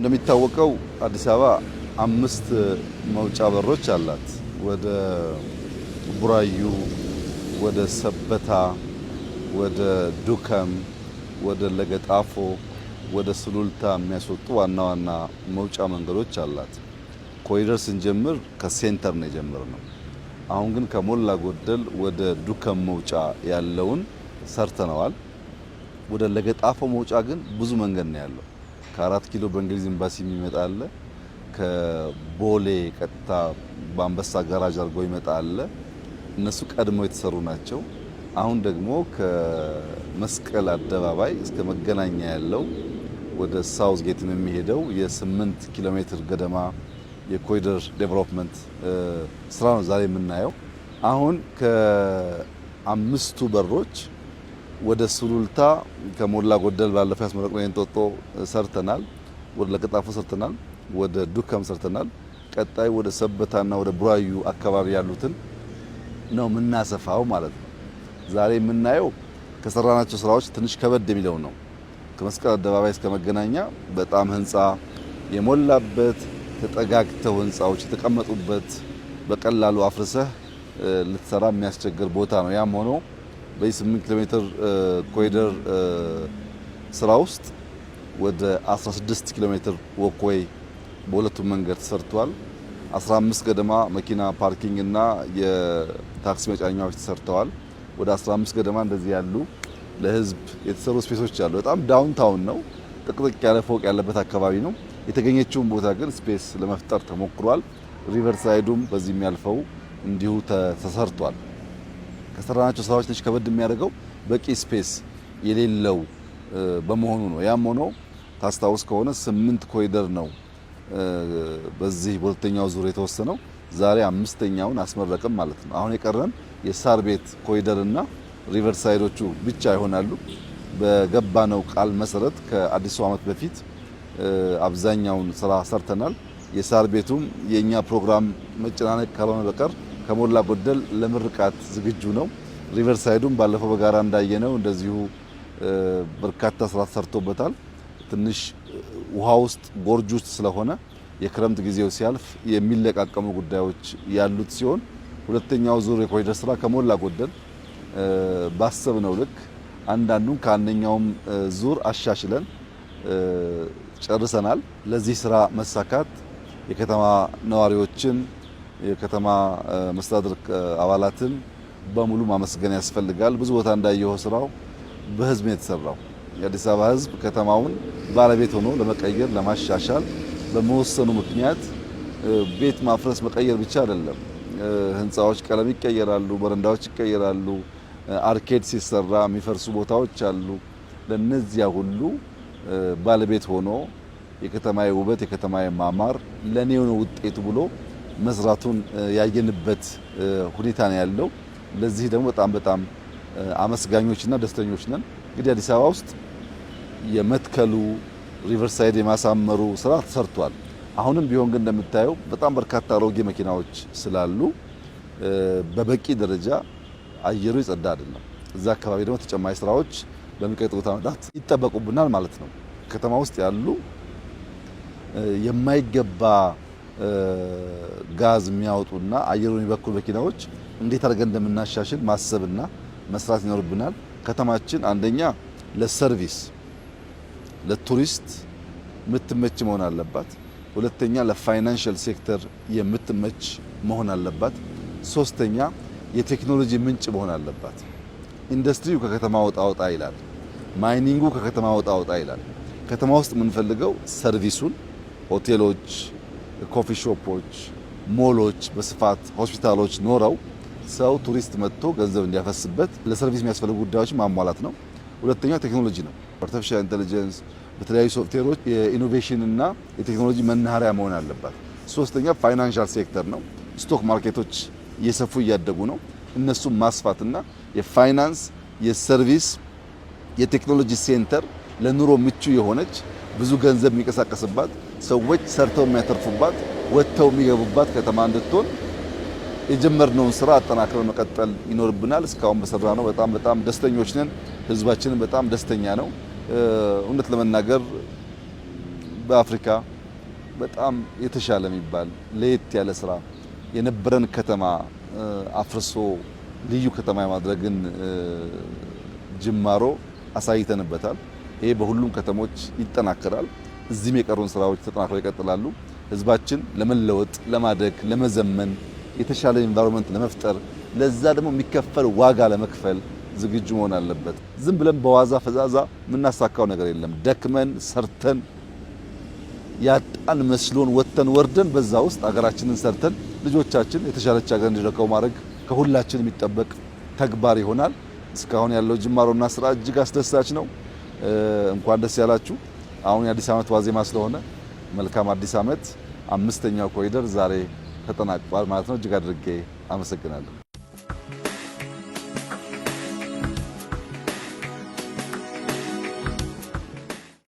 እንደሚታወቀው አዲስ አበባ 5 መውጫ በሮች አላት። ወደ ቡራዩ፣ ወደ ሰበታ፣ ወደ ዱከም፣ ወደ ለገጣፎ፣ ወደ ሱሉልታ የሚያስወጡ ዋና ዋና መውጫ መንገዶች አላት። ኮሪደር ስንጀምር ከሴንተር ነው የጀመርነው። አሁን ግን ከሞላ ጎደል ወደ ዱከም መውጫ ያለውን ሰርተነዋል። ወደ ለገጣፎ መውጫ ግን ብዙ መንገድ ነው ያለው። ከ4 ኪሎ በእንግሊዝ ኤምባሲ የሚመጣ አለ። ከቦሌ ቀጥታ በአንበሳ ጋራጅ አድርጎ ይመጣ አለ። እነሱ ቀድመው የተሰሩ ናቸው። አሁን ደግሞ ከመስቀል አደባባይ እስከ መገናኛ ያለው ወደ ሳውዝ ጌት የሚሄደው የ8 ኪሎ ሜትር ገደማ የኮሪደር ዴቨሎፕመንት ስራ ነው ዛሬ የምናየው። አሁን ከ5ቱ በሮች ወደ ሱሉልታ ከሞላ ጎደል ባለፈው ያስመረቅነው የእንጦጦ ሰርተናል። ወደ ለገጣፎ ሰርተናል። ወደ ዱከም ሰርተናል። ቀጣይ ወደ ሰበታና ወደ ቡራዩ አካባቢ ያሉትን ነው የምናሰፋው ማለት ነው። ዛሬ የምናየው ከሰራናቸው ስራዎች ትንሽ ከበድ የሚለው ነው። ከመስቀል አደባባይ እስከ መገናኛ በጣም ህንፃ የሞላበት ተጠጋግተው ህንፃዎች የተቀመጡበት በቀላሉ አፍርሰህ ልትሰራ የሚያስቸግር ቦታ ነው። ያም ሆኖ በ8 ኪሎ ሜትር ኮሪደር ስራ ውስጥ ወደ 16 ኪሎ ሜትር ወክዌይ በሁለቱም መንገድ ተሰርቷል። 15 ገደማ መኪና ፓርኪንግ እና የታክሲ መጫኛዎች ተሰርተዋል። ወደ 15 ገደማ እንደዚህ ያሉ ለህዝብ የተሰሩ ስፔሶች አሉ። በጣም ዳውንታውን ነው፣ ጥቅጥቅ ያለ ፎቅ ያለበት አካባቢ ነው። የተገኘችውን ቦታ ግን ስፔስ ለመፍጠር ተሞክሯል። ሪቨርሳይዱም በዚህ የሚያልፈው እንዲሁ ተሰርቷል። ከሰራናቸው ስራዎች ትንሽ ከበድ የሚያደርገው በቂ ስፔስ የሌለው በመሆኑ ነው። ያም ሆኖ ታስታውስ ከሆነ 8 ኮሪደር ነው በዚህ በሁለተኛው ዙር የተወሰነው። ዛሬ 5ኛውን አስመረቅም ማለት ነው። አሁን የቀረን የሳር ቤት ኮሪደር እና ሪቨርሳይዶቹ ብቻ ይሆናሉ። በገባነው ቃል መሰረት ከአዲሱ ዓመት በፊት አብዛኛውን ስራ ሰርተናል። የሳር ቤቱም የኛ ፕሮግራም መጨናነቅ ካልሆነ በቀር ከሞላ ጎደል ለምርቃት ዝግጁ ነው። ሪቨርሳይዱም ባለፈው በጋራ እንዳየነው እንደዚሁ በርካታ ስራ ተሰርቶበታል። ትንሽ ውሃ ውስጥ ጎርጅ ውስጥ ስለሆነ የክረምት ጊዜው ሲያልፍ የሚለቃቀሙ ጉዳዮች ያሉት ሲሆን ሁለተኛው ዙር የኮሪደር ስራ ከሞላ ጎደል ባሰብነው ልክ አንዳንዱን ከአንደኛውም ዙር አሻሽለን ጨርሰናል። ለዚህ ስራ መሳካት የከተማ ነዋሪዎችን የከተማ መስተዳድር አባላትን በሙሉ ማመስገን ያስፈልጋል። ብዙ ቦታ እንዳየው ስራው በህዝብ ነው የተሰራው። የአዲስ አበባ ህዝብ ከተማውን ባለቤት ሆኖ ለመቀየር ለማሻሻል በመወሰኑ ምክንያት ቤት ማፍረስ መቀየር ብቻ አይደለም። ህንፃዎች ቀለም ይቀየራሉ፣ በረንዳዎች ይቀየራሉ። አርኬድ ሲሰራ የሚፈርሱ ቦታዎች አሉ። ለነዚያ ሁሉ ባለቤት ሆኖ የከተማዬ ውበት የከተማዬ ማማር ለኔው ነው ውጤቱ ብሎ መስራቱን ያየንበት ሁኔታ ነው ያለው። ለዚህ ደግሞ በጣም አመስጋኞችና ደስተኞች ነን። እንግዲህ አዲስ አበባ ውስጥ የመትከሉ ሪቨርሳይድ የማሳመሩ ስራ ተሰርቷል። አሁንም ቢሆን ግን እንደምታየው በጣም በርካታ አሮጌ መኪናዎች ስላሉ በበቂ ደረጃ አየሩ ይጸዳ አይደለም። እዛ አካባቢ ደግሞ ተጨማሪ ስራዎች በሚቀጥሉት ዓመታት ይጠበቁብናል ማለት ነው። ከተማ ውስጥ ያሉ የማይገባ ጋዝ የሚያወጡና አየሩን የሚበክሉ መኪናዎች እንዴት አድርገን እንደምናሻሽል ማሰብና መስራት ይኖርብናል። ከተማችን አንደኛ ለሰርቪስ ለቱሪስት የምትመች መሆን አለባት። ሁለተኛ ለፋይናንሻል ሴክተር የምትመች መሆን አለባት። ሶስተኛ የቴክኖሎጂ ምንጭ መሆን አለባት። ኢንዱስትሪው ከከተማ ወጣ ይላል። ማይኒንጉ ከከተማ ወጣ ይላል። ከተማ ውስጥ የምንፈልገው ሰርቪሱን ሆቴሎች፣ ኮፊ ሾፖች፣ ሞሎች በስፋት ሆስፒታሎች ኖረው ሰው ቱሪስት መጥቶ ገንዘብ እንዲያፈስበት ለሰርቪስ የሚያስፈልጉ ጉዳዮች ማሟላት ነው። ሁለተኛው ቴክኖሎጂ ነው። አርቲፊሻል ኢንተለጀንስ በተለያዩ ሶፍትዌሮች የኢኖቬሽን እና የቴክኖሎጂ መናኸሪያ መሆን አለባት። ሶስተኛ ፋይናንሻል ሴክተር ነው። ስቶክ ማርኬቶች እየሰፉ እያደጉ ነው። እነሱም ማስፋትና የፋይናንስ የሰርቪስ የቴክኖሎጂ ሴንተር ለኑሮ ምቹ የሆነች ብዙ ገንዘብ የሚንቀሳቀስባት ሰዎች ሰርተው የሚያተርፉባት ወጥተው የሚገቡባት ከተማ እንድትሆን የጀመርነውን ስራ አጠናክረን መቀጠል ይኖርብናል። እስካሁን በሰራነው በጣም ደስተኞች ነን። ህዝባችንን በጣም ደስተኛ ነው። እውነት ለመናገር በአፍሪካ በጣም የተሻለ የሚባል ለየት ያለ ስራ የነበረን ከተማ አፍርሶ ልዩ ከተማ የማድረግን ጅማሮ አሳይተንበታል። ይሄ በሁሉም ከተሞች ይጠናከራል። እዚህም የቀሩን ስራዎች ተጠናክረው ይቀጥላሉ። ህዝባችን ለመለወጥ፣ ለማደግ፣ ለመዘመን የተሻለ ኢንቫይሮንመንት ለመፍጠር ለዛ ደግሞ የሚከፈል ዋጋ ለመክፈል ዝግጁ መሆን አለበት። ዝም ብለን በዋዛ ፈዛዛ የምናሳካው ነገር የለም። ደክመን ሰርተን ያጣን መስሎን ወጥተን ወርደን በዛ ውስጥ ሀገራችንን ሰርተን ልጆቻችን የተሻለች ሀገር እንዲረከቡ ማድረግ ከሁላችን የሚጠበቅ ተግባር ይሆናል። እስካሁን ያለው ጅማሮና ስራ እጅግ አስደሳች ነው። እንኳን ደስ ያላችሁ። አሁን የአዲስ ዓመት ዋዜማ ስለሆነ መልካም አዲስ ዓመት። 5ኛው ኮሪደር ዛሬ ተጠናቋል ማለት ነው። እጅግ አድርጌ አመሰግናለሁ።